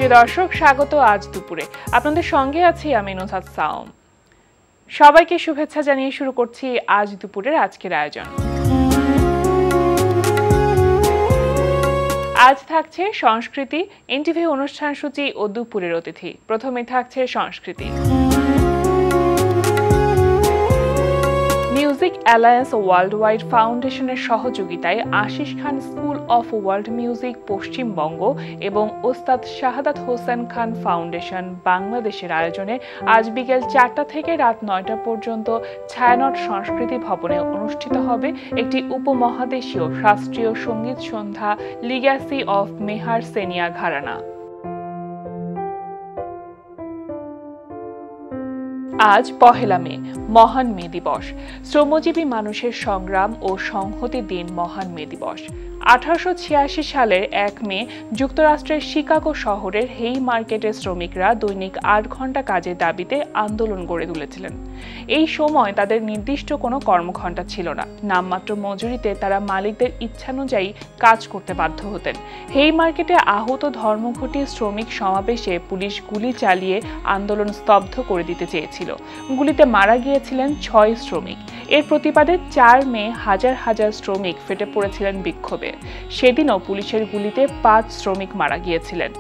প্রিয় দর্শক, স্বাগত আজ দুপুরে। আপনাদের সঙ্গে আছি আমি নুসাত সাওম। সবাইকে শুভেচ্ছা জানিয়ে শুরু করছি আজ দুপুরের আজকের আয়োজন। আজ থাকছে সংস্কৃতি, এনটিভি অনুষ্ঠান সূচি ও দুপুরের অতিথি। প্রথমে থাকছে সংস্কৃতি। মিউজিক অ্যালায়েন্স ওয়ার্ল্ড ওয়াইড ফাউন্ডেশনের সহযোগিতায় Ashish Khan school of world music Paschimbanga এবং ওস্তাদ শাহাদাত হোসেন খান ফাউন্ডেশন বাংলাদেশের আয়োজনে আজ বিকেল 4টা থেকে রাত 9টা পর্যন্ত ছায়ানট সংস্কৃতি ভবনে অনুষ্ঠিত হবে একটি উপমহাদেশীয় শাস্ত্রীয় সঙ্গীত সন্ধ্যা, লিগ্যাসি অফ মেহার সেনিয়া ঘরানা। আজ পহেলা মে, মহান মে দিবস। শ্রমজীবী মানুষের সংগ্রাম ও সংহতির দিন মহান মে দিবস। 1886 সালের 1 মে যুক্তরাষ্ট্রের শিকাগো শহরের হেই মার্কেটের শ্রমিকরা দৈনিক 8 ঘন্টা কাজের দাবিতে আন্দোলন গড়ে তুলেছিলেন। এই সময় তাদের নির্দিষ্ট কোনো কর্মঘণ্টা ছিল না। নামমাত্র মজুরিতে তারা মালিকদের ইচ্ছানুযায়ী কাজ করতে বাধ্য হতেন। হেই মার্কেটে আহত ধর্মঘটি শ্রমিক সমাবেশে পুলিশ গুলি চালিয়ে আন্দোলন স্তব্ধ করে দিতে চেয়েছিল। গুলিতে মারা গিয়েছিলেন 6 শ্রমিক। এর প্রতিবাদে 4 মে হাজার হাজার শ্রমিক ফেটে পড়েছিলেন বিক্ষোভে। সেদিনও পুলিশের গুলিতে 5 শ্রমিক মারা গিয়েছিলেন।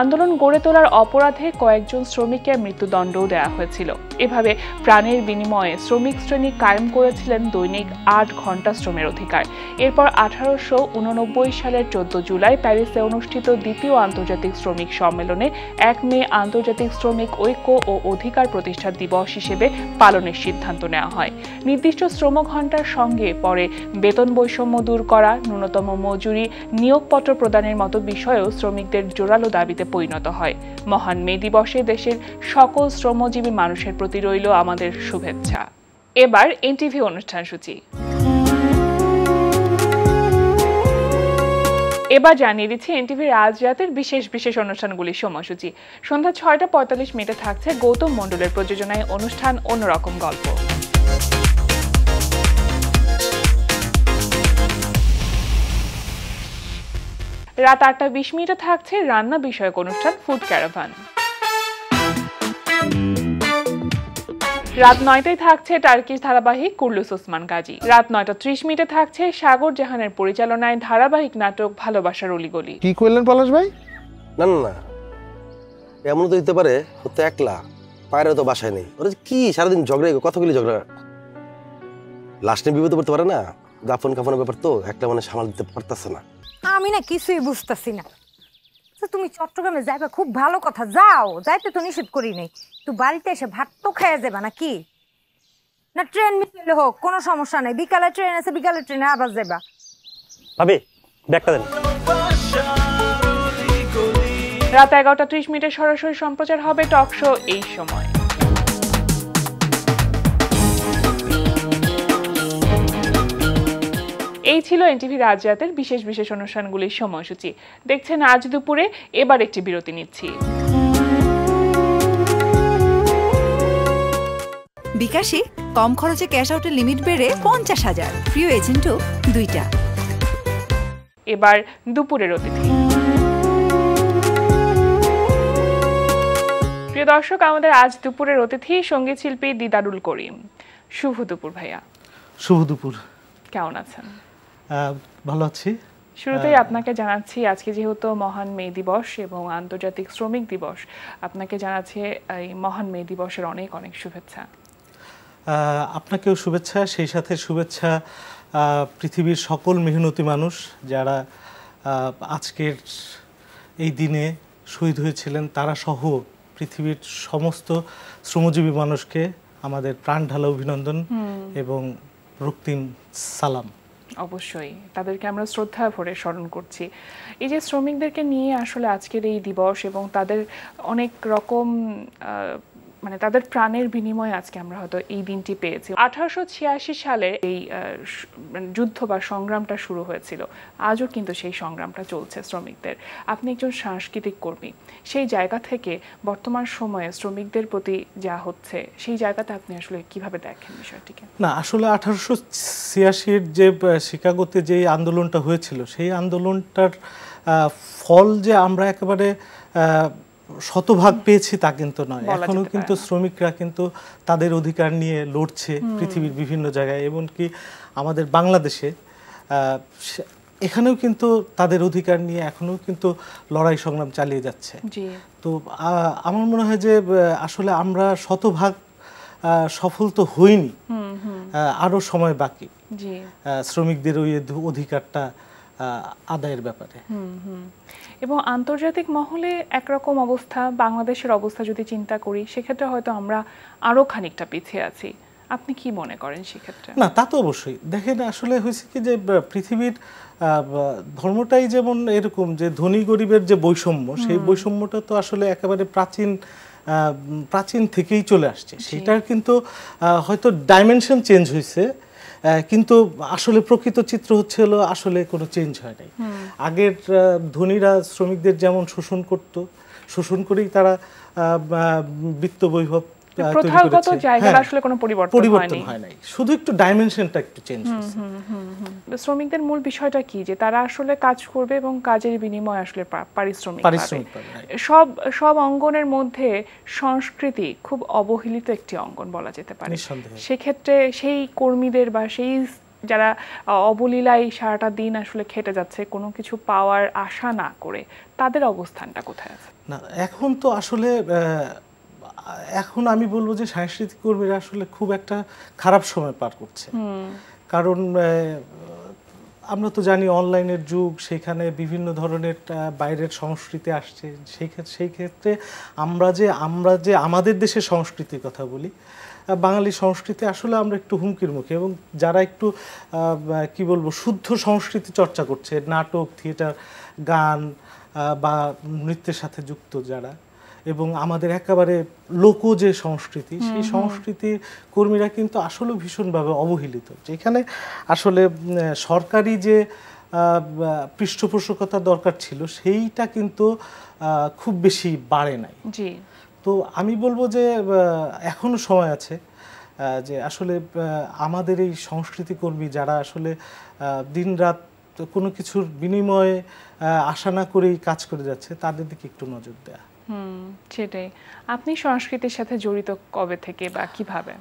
আন্দোলন গড়ে তোলার অপরাধে কয়েকজন শ্রমিকের মৃত্যুদণ্ডও দেওয়া হয়েছিল। এভাবে প্রাণের বিনিময়ে শ্রমিক শ্রেণী কায়েম করেছিলেন দৈনিক 8 ঘন্টা শ্রমের অধিকার। এরপর 1889 সালের 14 জুলাই প্যারিসে অনুষ্ঠিত দ্বিতীয় আন্তর্জাতিক শ্রমিক সম্মেলনে 1 মে আন্তর্জাতিক শ্রমিক ঐক্য ও অধিকার প্রতিষ্ঠা দিবস হিসেবে পালনের সিদ্ধান্ত নেওয়া হয়। নির্দিষ্ট শ্রমঘণ্টার সঙ্গে পরে বেতন বৈষম্য দূর করা, ন্যূনতম মজুরি, নিয়োগপত্র প্রদানের মতো বিষয়েও শ্রমিকদের জোরালো দাবিতে পরিণত হয়। মহান মে দিবসে দেশের সকল শ্রমজীবী মানুষের প্রতি রইল আমাদের শুভেচ্ছা। এবার এনটিভি অনুষ্ঠান সূচি। এবার জানিয়ে দিচ্ছি এনটিভির আজ রাতের বিশেষ বিশেষ অনুষ্ঠানগুলির সময়সূচি। সন্ধ্যা 6:45 থাকছে গৌতম মণ্ডলের প্রযোজনায় অনুষ্ঠান অন্যরকম গল্প। রাত 8:20 থাকছে রান্না বিষয়ক অনুষ্ঠান ফুড ক্যারাভান। রাত 9টায় থাকছে টার্কিশ ধারাবাহিক কুর্লুস ওসমান গাজী। রাত 9:30 থাকছে সাগর জাহানের পরিচালনায় ধারাবাহিক নাটক ভালোবাসার অলিগলি। কি কইলেন পলাশ ভাই? না না না, এমন তো হতে পারে ও তো একলা, পায়রা তো বাসায় নেই। ওরা কি সারাদিন ঝগড়া, কতগুলি ঝগড়া, লাস্টে বিপদে পড়তে পারে না। দাফন কাফনের ব্যাপার তো একটা মানে সামাল দিতে পারতেছে না। আমি না কিছুই বুঝতেছি না। তুমি চট্টগ্রামে যাইবা, খুব ভালো কথা, যাও, যাইতে তো নিষেধ করি নাই। তুই বাড়িতে এসে ভাত তো খেয়ে যাবা নাকি? না ট্রেন মিস হলে হোক, কোনো সমস্যা নেই। বিকালে ট্রেন আছে, বিকালে ট্রেনে আবার যাবা। ভাবি ব্যাগটা দেন। রাত 11:30 সরাসরি সম্প্রচার হবে টক শো এই সময়। এই ছিল এনটিভি আজ রাতের বিশেষ বিশেষ অনুষ্ঠানগুলির সময়সূচি। দেখছেন আজ দুপুরে। এবার একটি বিরতি নিচ্ছি। বিকাশে কম খরচে ক্যাশ আউটের লিমিট বেড়ে 50,000, প্রিয় এজেন্টও 2টা। এবার দুপুরের অতিথি। প্রিয় দর্শক, আমাদের আজ দুপুরের অতিথি সঙ্গীত শিল্পী দিদারুল করিম। শুভ দুপুর ভাইয়া। শুভ দুপুর। কেমন আছেন? ভালো আছি। শুরুতেই আপনাকে জানাচ্ছি আজকে যেহেতু মহান মে দিবস এবং আন্তর্জাতিক শ্রমিক দিবস, আপনাকে জানাচ্ছি এই মহান মে দিবসের অনেক অনেক শুভেচ্ছা। আপনাকেও শুভেচ্ছা। সেই সাথে শুভেচ্ছা পৃথিবীর সকল মেহনতি মানুষ যারা আজকের এই দিনে শহীদ হয়েছিলেন, তারা সহ পৃথিবীর সমস্ত শ্রমজীবী মানুষকে আমাদের প্রাণ ঢালা অভিনন্দন এবং রক্তিম সালাম। অবশ্যই তাদেরকে আমরা শ্রদ্ধা ভরে স্মরণ করছি। এই যে শ্রমিকদেরকে নিয়ে আসলে আজকের এই দিবস এবং তাদের অনেক রকম মানে তাদের প্রাণের বিনিময়ে আজকে আমরা হয়তো এই দিনটি পেয়েছি। 1886 সালে এই যুদ্ধ বা সংগ্রামটা শুরু হয়েছিল। আজও কিন্তু সেই সংগ্রামটা চলছে শ্রমিকদের। আপনি একজন সাংস্কৃতিক কর্মী, সেই জায়গা থেকে বর্তমান সময়ে শ্রমিকদের প্রতি যা হচ্ছে সেই জায়গাতে আপনি আসলে কিভাবে দেখেন বিষয়টিকে? না, আসলে 1886-এর যে শিকাগোতে যে আন্দোলনটা হয়েছিল, সেই আন্দোলনটার ফল যে আমরা একেবারে শতভাগ পেয়েছি তা কিন্তু নয়, বলা এখনো যেতে পারে কিন্তু না। শ্রমিকরা কিন্তু তাদের অধিকার নিয়ে লড়ছে পৃথিবীর বিভিন্ন জায়গায়, এমনকি আমাদের বাংলাদেশে এখানেও কিন্তু তাদের অধিকার নিয়ে এখনো কিন্তু লড়াই সংগ্রাম চালিয়ে যাচ্ছে। জি তো আমার মনে হয় যে আসলে আমরা শতভাগ সফল তো হইনি, আরো সময় বাকি জি শ্রমিকদের ওই অধিকারটা আদায়ের ব্যাপারে। এবং আন্তর্জাতিক মহলে একরকম অবস্থা, বাংলাদেশের অবস্থা যদি চিন্তা করি সেক্ষেত্রে হয়তো আমরা আরো খানিকটা পিছিয়ে আছি। আপনি কি মনে করেন সেক্ষেত্রে? না, তা তো অবশ্যই। দেখেন আসলে হয়েছে কি যে পৃথিবীর ধর্মটাই যেমন এরকম যে ধনী গরিবের যে বৈষম্য, সেই বৈষম্যটা তো আসলে একেবারে প্রাচীন থেকেই চলে আসছে। সেটার কিন্তু হয়তো ডাইমেনশন চেঞ্জ হয়েছে, কিন্তু আসলে প্রকৃত চিত্র হচ্ছে হলো আসলে কোনো চেঞ্জ হয় নাই। আগের ধনীরা শ্রমিকদের যেমন শোষণ করেই তারা বিত্ত বৈভব প্রথাগত জায়গায় আসলে কোনো পরিবর্তন হয় নাই, শুধু একটু ডাইমেনশনটা একটু চেঞ্জ হয়েছে। শ্রমিকদের মূল বিষয়টা কি যে তারা আসলে কাজ করবে এবং কাজের বিনিময়ে আসলে পারিশ্রমিক পাবে। সব অঙ্গনের মধ্যে সংস্কৃতি খুব অবহেলিত একটি অঙ্গন বলা যেতে পারে। সেক্ষেত্রে সেই কর্মীদের বা সেই যারা অবলীলায় সারাটা দিন আসলে খেটে যাচ্ছে কোনো কিছু পাওয়ার আশা না করে, তাদের অবস্থানটা কোথায় আছে? না, এখন তো আসলে এখন আমি বলবো যে সাংস্কৃতিক কর্মীরা আসলে খুব একটা খারাপ সময় পার করছে। কারণ আমরা তো জানি অনলাইনের যুগ, সেখানে বিভিন্ন ধরনের বাইরের সংস্কৃতি আসছে। সেই ক্ষেত্রে আমরা যে আমাদের দেশের সংস্কৃতির কথা বলি, বাঙালি সংস্কৃতি আসলে আমরা একটু হুমকির মুখে। এবং যারা একটু কি বলবো শুদ্ধ সংস্কৃতি চর্চা করছে, নাটক, থিয়েটার, গান বা নৃত্যের সাথে যুক্ত যারা, এবং আমাদের একেবারে লোক যে সংস্কৃতি, সেই সংস্কৃতির কর্মীরা কিন্তু আসলে ভীষণভাবে অবহেলিত। যেখানে আসলে সরকারি যে পৃষ্ঠপোষকতা দরকার ছিল সেইটা কিন্তু খুব বেশি বাড়ে নাই। তো আমি বলবো যে এখনো সময় আছে যে আসলে আমাদের এই সংস্কৃতি কর্মী যারা আসলে দিনরাত কোনো কিছুর বিনিময়ে আশা না করেই কাজ করে যাচ্ছে, তাদের দিকে একটু নজর দেয়া। সেটাই। আপনি সংস্কৃতির সাথে জড়িত কবে থেকে বা কিভাবে?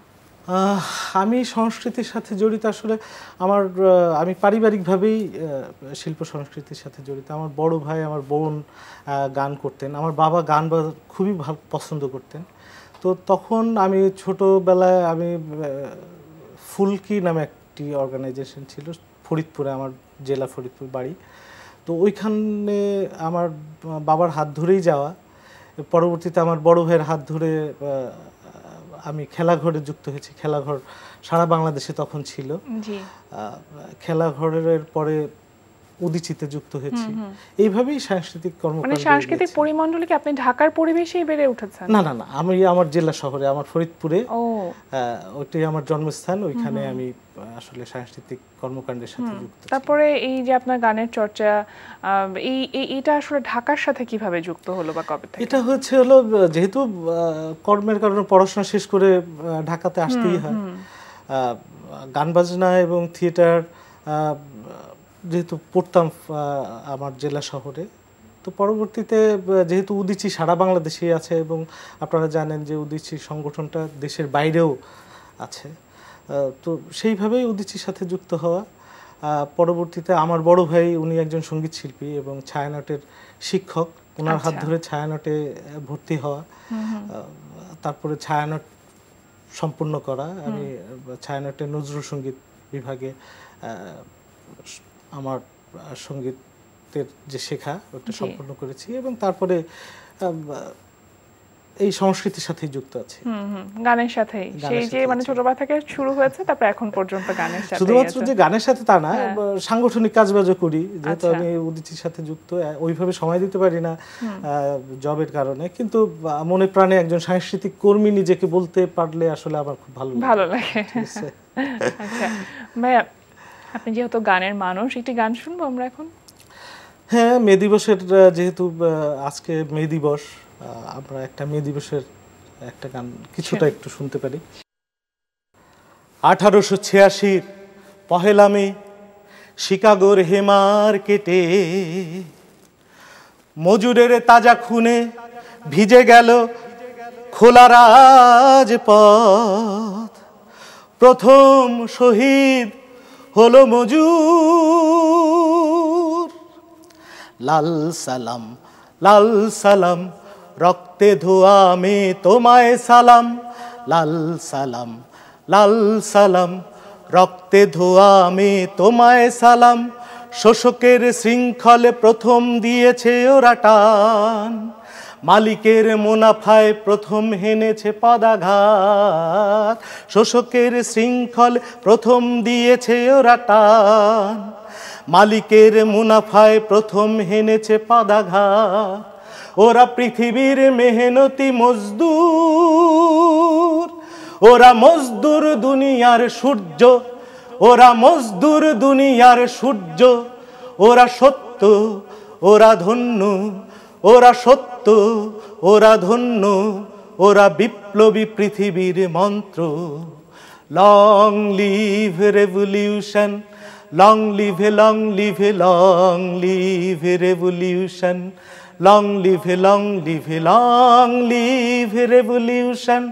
আমি সংস্কৃতির সাথে জড়িত আসলে আমি পারিবারিকভাবেই শিল্প সংস্কৃতির সাথে জড়িত। আমার বড় ভাই, আমার বোন গান করতেন, আমার বাবা গান খুবই ভালো পছন্দ করতেন। তো তখন আমি ছোটবেলায় ফুলকি নামে একটি অর্গানাইজেশন ছিল ফরিদপুরে, আমার জেলা ফরিদপুর বাড়ি। তো ওইখানে আমার বাবার হাত ধরেই যাওয়া, পরবর্তীতে আমার বড় ভাইয়ের হাত ধরে আমি খেলাঘরে যুক্ত হয়েছি। খেলাঘর সারা বাংলাদেশে তখন ছিল। খেলাঘরের পরে উদীচিতে যুক্ত হয়েছি। এইভাবেই সাংস্কৃতিক কর্মকাণ্ড। সাংস্কৃতিক পরিমণ্ডলে কি আপনি ঢাকার পরিবেশেই বেড়ে উঠেছেন? না, আমি আমার জেলা শহরে, আমার ফরিদপুরে, ওইটাই আমার জন্মস্থান। ওইখানে আমি আসলে সাংস্কৃতিক কর্মকাণ্ডের সাথে যুক্ত। তারপরে এই যে আপনার গানের চর্চা, এটা আসলে ঢাকার সাথে কিভাবে যুক্ত হলো বা কবে থেকে? এটা হলো যেহেতু কর্মের কারণে পড়াশোনা শেষ করে ঢাকাতে আসতেই হয়। গান বাজনা এবং থিয়েটার যেহেতু পড়তাম আমার জেলা শহরে, তো পরবর্তীতে যেহেতু উদীচী সারা বাংলাদেশে আছে এবং আপনারা জানেন যে উদীচী সংগঠনটা দেশের বাইরেও আছে, তো সেইভাবেই উদীচীর সাথে যুক্ত হওয়া। পরবর্তীতে আমার বড় ভাই, উনি একজন সঙ্গীত শিল্পী এবং ছায়ানটের শিক্ষক, ওনার হাত ধরে ছায়ানটে ভর্তি হওয়া, তারপরে ছায়ানট সম্পূর্ণ করা। আমি ছায়ানটের নজরুল সঙ্গীত বিভাগে আমার সঙ্গীতের যে শেখা ওটা সম্পূর্ণ করেছি এবং তারপরে এই সংস্কৃতির সাথে যুক্ত আছে। গানের সাথে সেই যে ছোটবেলা থেকে শুরু হয়েছে, তারপর এখন পর্যন্ত গানের সাথে। শুধুমাত্র যে গানের সাথে তা না, সাংগঠনিক কাজবাজও করি, যেহেতু আমি উদীচীর সাথে যুক্ত। ওইভাবে সময় দিতে পারি না জবের কারণে, কিন্তু মনে প্রাণে একজন সাংস্কৃতিক কর্মী নিজেকে বলতে পারলে আসলে আমার খুব ভালো লাগে। আচ্ছা ভাইয়া, আপনি যেহেতু গানের মানুষ, একটি গান শুনবো আমরা এখন? হ্যাঁ, মে দিবসের, যেহেতু আজকে মে দিবস, আমরা একটা মে দিবসের একটা গান কিছুটা একটু শুনতে পারি। 1886 পহেলা মে শিকাগোর হেমার্কেটে মজুরের তাজা খুনে ভিজে গেল খোলা রাজপথ, প্রথম শহীদ হলো মজুর। লাল সালাম লাল সালাম, রক্তে ধোয়া আমি তোমায় সালাম। লাল সালাম লাল সালাম, রক্তে ধোয়া আমি তোমায় সালাম। শোষকের শৃঙ্খলে প্রথম দিয়েছে ওরা টান, মালিকের মুনাফায় প্রথম হেনেছে পদাঘাত। শোষকের শৃঙ্খল প্রথম দিয়েছে ওরা টান, মালিকের মুনাফায় প্রথম হেনেছে পদাঘাত। ওরা পৃথিবীর মেহনতি মজদুর, ওরা মজদুর দুনিয়ার সূর্য, ওরা মজদুর দুনিয়ার সূর্য। ওরা সত্য ওরা ধন্য, ওরা সত্য ওরা ধন্য, ওরা বিপ্লবী পৃথিবীর মন্ত্র। Long live revolution, long live long live long live revolution, long live long live long live revolution,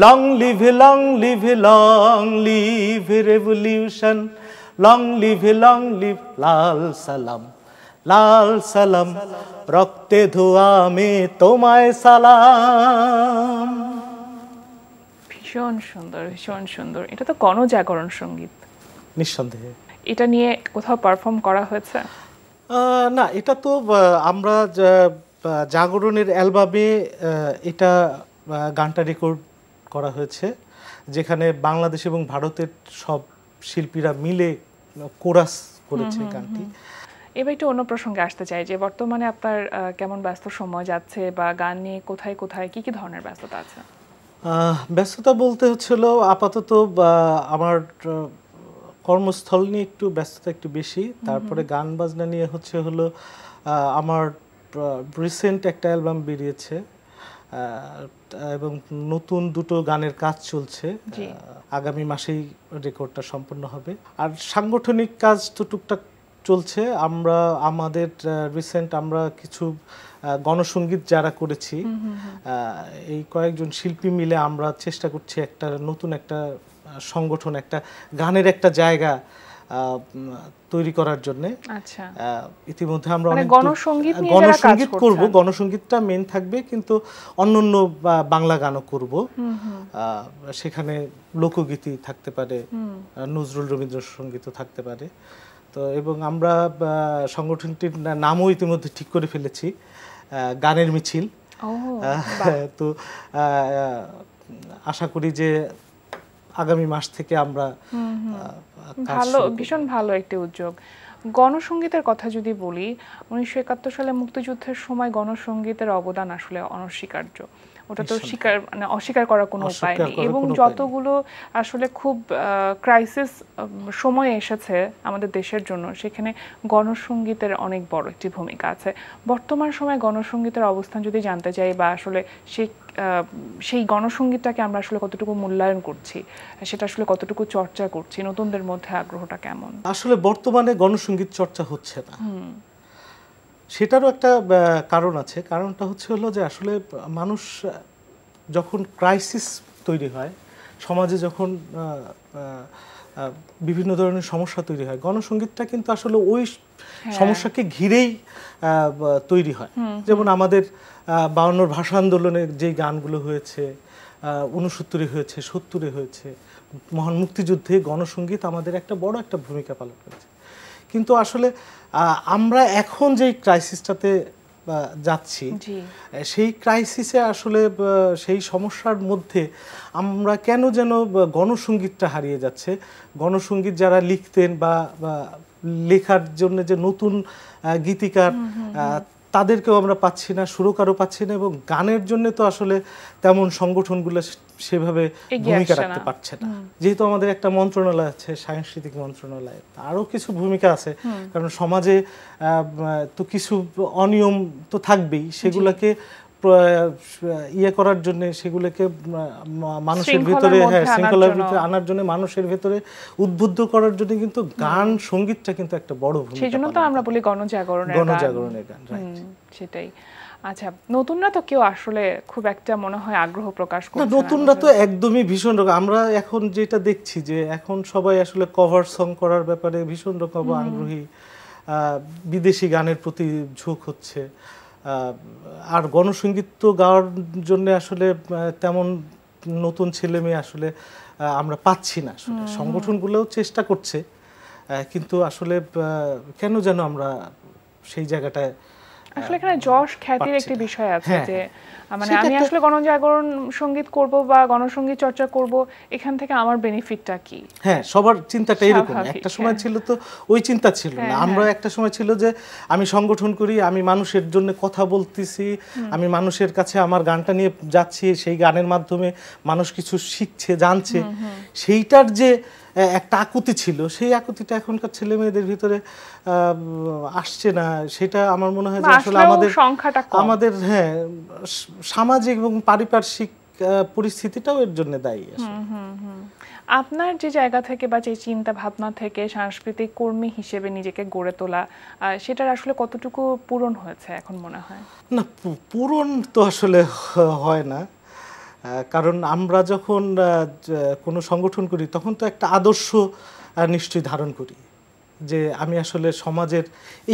long live long live long live revolution, long live long live. লাল সালাম লাল সালাম, রক্তে ধোয়া আমি তোমায় সালাম। ভীষণ সুন্দর, ভীষণ সুন্দর। এটা তো গণজাগরণ সঙ্গীত। নিঃসন্দেহে। এটা নিয়ে কোথাও পারফর্ম করা হয়েছে? না, এটা তো আমরা জাগরণের অ্যালবামে এটা গানটা রেকর্ড করা হয়েছে, যেখানে বাংলাদেশ এবং ভারতের সব শিল্পীরা মিলে কোরাস করেছে গানটি। এবার একটু অন্য প্রসঙ্গে আসতে চাই যে বর্তমানে আপনার কেমন ব্যস্ত সময় যাচ্ছে, বা গান নিয়ে কোথায় কোথায় কি কি ধরনের ব্যস্ততা আছে? ব্যস্ততা বলতে হচ্ছিল আপাতত আমার কর্মস্থল নিয়ে একটু ব্যস্ততা একটু বেশি, তারপরে গান বাজনা নিয়ে হলো আমার রিসেন্ট একটা অ্যালবাম বেরিয়েছে এবং নতুন দুটো গানের কাজ চলছে, আগামী মাসেই রেকর্ডটা সম্পন্ন হবে। আর সাংগঠনিক কাজ তো টুকটাক চলছে। আমরা আমাদের রিসেন্ট আমরা কিছু গণসঙ্গীত যারা করেছি, এই কয়েকজন শিল্পী মিলে আমরা চেষ্টা করছি একটা নতুন একটা সংগঠন, একটা গানের একটা জায়গা তৈরি করার জন্য। আচ্ছা, ইতিমধ্যে আমরা অনেক গণসঙ্গীত করব, গণসঙ্গীতটা মেন থাকবে, কিন্তু অন্যান্য বাংলা গানও করব। সেখানে লোকগীতি থাকতে পারে, নজরুল রবীন্দ্রসঙ্গীতও থাকতে পারে। তো এবং আমরা সংগঠনটির নামও ইতিমধ্যে ঠিক করে ফেলেছি, গানের মিছিল। তো আশা করি যে আগামী মাস থেকে আমরা ভালো, ভীষণ ভালো একটি উদ্যোগ। গণসঙ্গীতের কথা যদি বলি, 1971 সালে মুক্তিযুদ্ধের সময় গণসঙ্গীতের অবদান আসলে অনস্বীকার্য। ওটা তো অস্বীকার করার কোনো উপায় নেই। এবং যতগুলো আসলে খুব ক্রাইসিস সময় এসেছে আমাদের দেশের জন্য, সেখানে গণসঙ্গীতের অনেক বড় একটি ভূমিকা আছে। বর্তমান সময়ে গণসঙ্গীতের অবস্থান যদি জানতে চাই, বা আসলে সেই গণসঙ্গীতটাকে আমরা আসলে কতটুকু মূল্যায়ন করছি, সেটা আসলে কতটুকু চর্চা করছি, নতুনদের মধ্যে আগ্রহটা কেমন? আসলে বর্তমানে গণসঙ্গীত চর্চা হচ্ছে না, সেটারও একটা কারণ আছে। কারণটা হলো যে আসলে মানুষ যখন ক্রাইসিস তৈরি হয়, সমাজে যখন বিভিন্ন ধরনের সমস্যা তৈরি হয়, গণসঙ্গীতটা কিন্তু আসলে ওই সমস্যাকে ঘিরেই তৈরি হয়। যেমন আমাদের 52 ভাষা আন্দোলনের যে গানগুলো হয়েছে, 69 হয়েছে, 70 হয়েছে, মহান মুক্তিযুদ্ধে গণসঙ্গীত আমাদের একটা বড় একটা ভূমিকা পালন করেছে। কিন্তু আসলে আমরা এখন যেই ক্রাইসিসটাতে যাচ্ছি, সেই ক্রাইসিসে আসলে সেই সমস্যার মধ্যে আমরা কেন যেন গণসঙ্গীতটা হারিয়ে যাচ্ছে। গণসঙ্গীত যারা লিখতেন বা লেখার জন্য যে নতুন গীতিকার, তাদেরকেও আমরা পাচ্ছি না, সুরকারও পাচ্ছি না, এবং গানের জন্য তো আসলে তেমন সংগঠনগুলো সেভাবে ভূমিকা রাখতে পারছে না। যেহেতু আমাদের একটা মন্ত্রণালয় আছে, সাংস্কৃতিক মন্ত্রণালয়, আরও কিছু ভূমিকা আছে, কারণ সমাজে তো কিছু অনিয়ম তো থাকবেই, সেগুলোকে ইয়ে করার জন্য, সেগুলোকে মানুষের ভিতরে শৃঙ্খলার ভিতরে আনার জন্য, মানুষের ভিতরে উদ্বুদ্ধ করার জন্য কিন্তু গান সঙ্গীতটা কিন্তু একটা বড় ভূমিকা। সেই জন্য তো আমরা বলি গণজাগরণের গান। রাইট, সেটাই। আচ্ছা, নতুনরা তো কেউ আসলে খুব একটা মনে হয় আগ্রহ প্রকাশ না, করছে না। নতুনরা তো একদমই ভীষণ রকম, আমরা এখন যেটা দেখছি যে এখন সবাই আসলে কভার সং করার ব্যাপারে ভীষণ রকম আগ্রহী, বিদেশি গানের প্রতি ঝোঁক হচ্ছে। আর গণসঙ্গীত তো গাওয়ার জন্য আসলে তেমন নতুন ছেলে মেয়ে আসলে আমরা পাচ্ছি না। আসলে সংগঠনগুলোও চেষ্টা করছে, কিন্তু আসলে কেন যেন আমরা সেই জায়গাটায় আসলে এখানে যশ খ্যাতির পাচ্ছি একটি না। বিষয় আছে হ্যাঁ, যে মানে সেটা আমি একটা- আসলে গণজাগরণ সঙ্গীত করব বা গণসঙ্গীত চর্চা করব, এখান থেকে আমার বেনিফিটটা কি? হ্যাঁ, সবার চিন্তাটা এরকম। স্বাভাবিক, একটা সময় হ্যাঁ। ছিল তো ওই চিন্তা ছিল না। হ্যাঁ, আমরা হ্যাঁ। একটা সময় ছিল যে আমি সংগঠন করি, আমি মানুষের জন্য কথা বলতেছি, আমি মানুষের কাছে আমার গানটা নিয়ে যাচ্ছি, সেই গানের মাধ্যমে মানুষ কিছু শিখছে, জানছে। সেইটার যে একটা আকুতি ছিল, সেই আকুতিটা এখনকার ছেলে মেয়েদের ভিতরে আসছে না। সেটা আমার মনে হয় যে বা আসলে আসলেও আমাদের সংখ্যাটা কম। আমাদের হ্যাঁ, সামাজিক এবং পারিপার্শ্বিক পরিস্থিতিটাও এর জন্য দায়ী আসলে। আপনার যে জায়গা থেকে বা যে চিন্তা ভাবনা থেকে সাংস্কৃতিক কর্মী হিসেবে নিজেকে গড়ে তোলা, সেটার আসলে কতটুকু পূরণ হয়েছে এখন মনে হয়? না, পূরণ তো আসলে হয় না, কারণ আমরা যখন কোনো সংগঠন করি তখন তো একটা আদর্শ নিশ্চয়ই ধারণ করি যে আমি আসলে সমাজের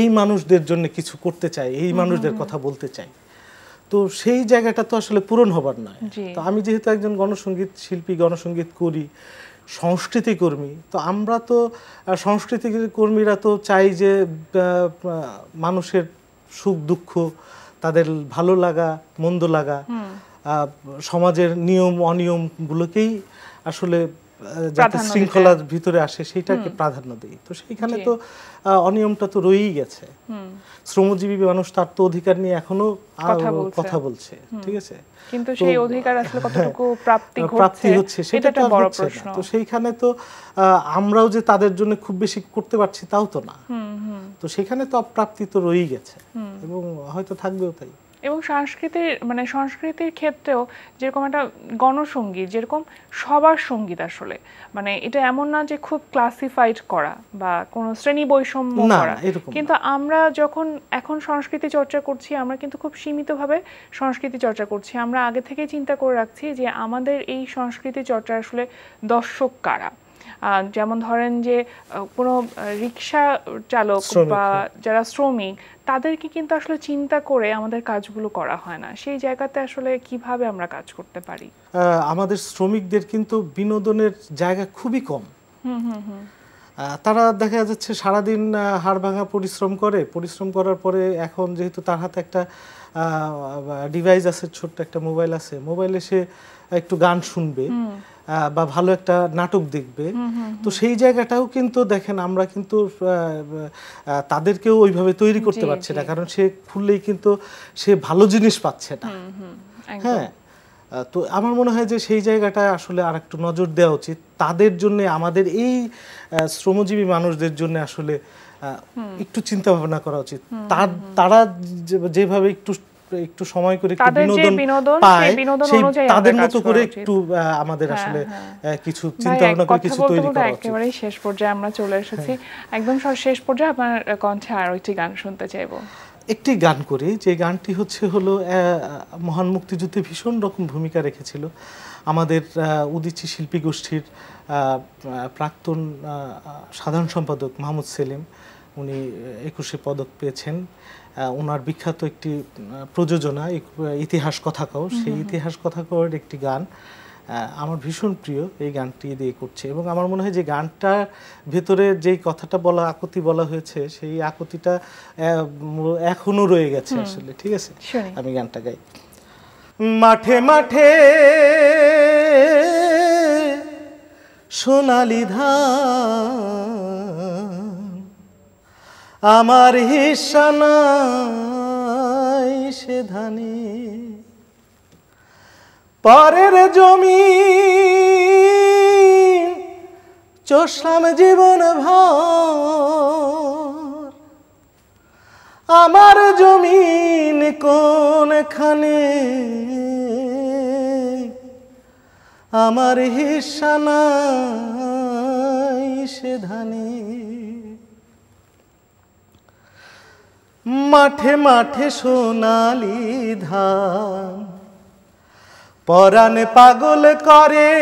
এই মানুষদের জন্য কিছু করতে চাই, এই মানুষদের কথা বলতে চাই। তো সেই জায়গাটা তো আসলে পূরণ হবার নয়। জি। তো আমি যেহেতু একজন গণসঙ্গীত শিল্পী, গণসঙ্গীত করি, সংস্কৃতি কর্মী, তো আমরা তো সংস্কৃতি কর্মীরা তো চাই যে মানুষের সুখ দুঃখ, তাদের ভালো লাগা মন্দ লাগা, সমাজের নিয়ম অনিয়মগুলোকেই আসলে যাতে প্রাধান্য শৃঙ্খলার ভিতরে আসে সেইটাকে প্রাধান্য দিই। তো সেইখানে তো অনিয়মটা তো রয়েই গেছে। শ্রমজীবী মানুষ তার তো অধিকার নিয়ে এখনো কথা বলছে, ঠিক আছে, কিন্তু সেই অধিকার আসলে কতটুকু প্রাপ্তি হচ্ছে সেটা এটা তো একটা আর বড় হচ্ছে না। প্রশ্ন। তো সেইখানে তো আমরাও যে তাদের জন্য খুব বেশি করতে পারছি তাও তো না। তো সেখানে তো অপ্রাপ্তি তো রয়েই গেছে এবং হয়তো থাকবেও তাই। এবং সংস্কৃতির ক্ষেত্রেও যেরকম একটা গণসঙ্গীত যেরকম সবার সঙ্গীত আসলে মানে এটা এমন না যে খুব ক্লাসিফাইড করা বা কোনো শ্রেণী বৈষম্য না, করা, এরকম না। কিন্তু আমরা যখন এখন সংস্কৃতি চর্চা করছি আমরা কিন্তু খুব সীমিতভাবে সংস্কৃতি চর্চা করছি। আমরা আগে থেকে চিন্তা করে রাখছি যে আমাদের এই সংস্কৃতি চর্চা আসলে দর্শক কারা। যেমন ধরেন যে কোনো রিক্সা চালক বা যারা শ্রমিক, তাদেরকে কিন্তু আসলে চিন্তা করে আমাদের কাজগুলো করা হয় না। সেই জায়গাতে আসলে কিভাবে আমরা কাজ করতে পারি? আমাদের শ্রমিকদের কিন্তু বিনোদনের জায়গা খুবই কম। তারা দেখা যাচ্ছে সারাদিন হাড় ভাঙা পরিশ্রম করার পরে এখন যেহেতু তার হাতে একটা ডিভাইস আছে, ছোট্ট একটা মোবাইল আছে, মোবাইলে সে একটু গান শুনবে বা ভালো একটা নাটক দেখবে। তো সেই জায়গাটাও কিন্তু দেখেন আমরা কিন্তু তাদেরকেও ওইভাবে তৈরি করতে পারছি না, কারণ সে খুললেই কিন্তু সে ভালো জিনিস পাচ্ছে না। হ্যাঁ, তো আমার মনে হয় যে সেই জায়গাটা আসলে আর একটু নজর দেওয়া উচিত। তাদের জন্য, আমাদের এই শ্রমজীবী মানুষদের জন্য আসলে একটু চিন্তা ভাবনা করা উচিত। তারা যেভাবে একটু সময় করে একটু বিনোদন পায়, সেই তাদের মতো করে একটু আমাদের আসলে কিছু চিন্তা ভাবনা করে কিছু তৈরি করা উচিত। একেবারে শেষ পর্যায়ে আমরা চলে এসেছি, একদম শেষ পর্যায়ে আপনার কণ্ঠে আরো একটি গান শুনতে চাইবো। একটি গান করি, যে গানটি হলো মহান মুক্তিযুদ্ধে ভীষণ রকম ভূমিকা রেখেছিল আমাদের উদীচী শিল্পী গোষ্ঠীর প্রাক্তন সাধারণ সম্পাদক মাহমুদ সেলিম। উনি 21শে পদক পেয়েছেন। ওনার বিখ্যাত একটি প্রযোজনা ইতিহাস কথা কও, সেই ইতিহাস কথা কওয়ের একটি গান আমার ভীষণ প্রিয়। এই গানটি দিয়ে করছে এবং আমার মনে হয় যে গানটার ভেতরে যেই কথাটা বলা, আকুতি বলা হয়েছে, সেই আকুতিটা এখনো রয়ে গেছে আসলে। ঠিক আছে, আমি গানটা গাই। মাঠে মাঠে সোনালি ধান, আমার হিস্সা নাই সে ধানে, পরের জমি চষলাম জীবন ভর, আমার জমিন কোনখানে, আমার হিস্সা নাই সে ধানে। মাঠে মাঠে সোনালি ধান পরাণে পাগল করে,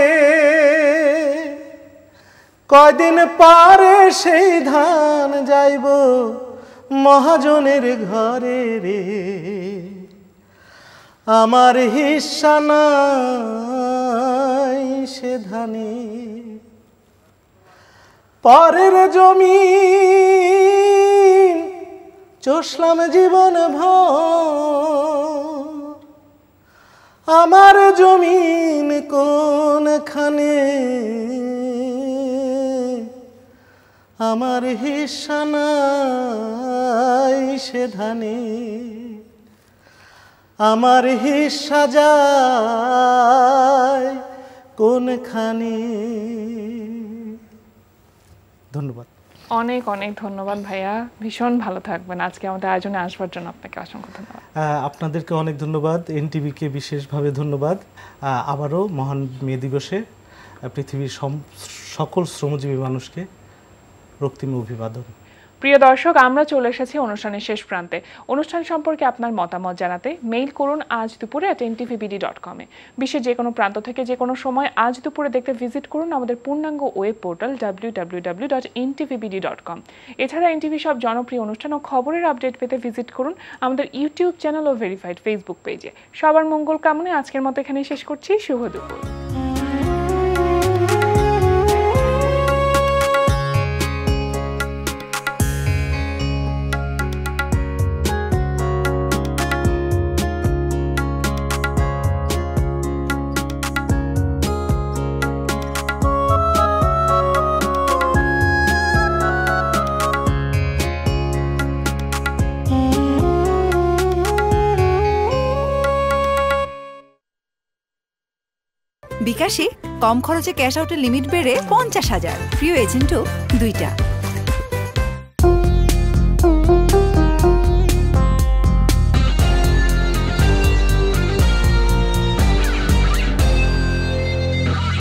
কয়দিন পরে সেই ধান যাইব মহাজনের ঘরে রে। আমার হিস্সা নাই সে ধানে, পরের জমি চষলাম জীবন ভর, আমার জমিন কোনখানে, আমার হিস্সা নাই সে ধানে, আমার হিস্সা যায় কোনখানে। ধন্যবাদ। অনেক অনেক ধন্যবাদ ভাইয়া, ভীষণ ভালো থাকবেন। আজকে আমাদের আয়োজনে আসবার জন্য আপনাকে অসংখ্য ধন্যবাদ। আপনাদেরকে অনেক ধন্যবাদ, এনটিভিকে বিশেষভাবে ধন্যবাদ। আবারও মহান মে দিবসে পৃথিবীর সকল শ্রমজীবী মানুষকে রক্তিম অভিবাদন। প্রিয় দর্শক, আমরা চলে এসেছি অনুষ্ঠানের শেষ প্রান্তে। অনুষ্ঠান সম্পর্কে আপনার মতামত জানাতে মেইল করুন আজ দুপুরে @ntvbd.com এ। বিশ্বের যে কোনো প্রান্ত থেকে যে কোনো সময় আজ দুপুরে দেখতে ভিজিট করুন আমাদের পূর্ণাঙ্গ ওয়েব পোর্টাল www.ntvbd.com। এছাড়া এনটিভি সব জনপ্রিয় অনুষ্ঠান ও খবরের আপডেট পেতে ভিজিট করুন আমাদের ইউটিউব চ্যানেল ও ভেরিফাইড ফেসবুক পেজে। সবার মঙ্গল কামনায় আজকের মতো এখানেই শেষ করছি। শুভ দুপুর। বিকাশে কম খরচে ক্যাশ আউটের লিমিট বেড়ে 50,000, প্রিয় এজেন্টও 2টা।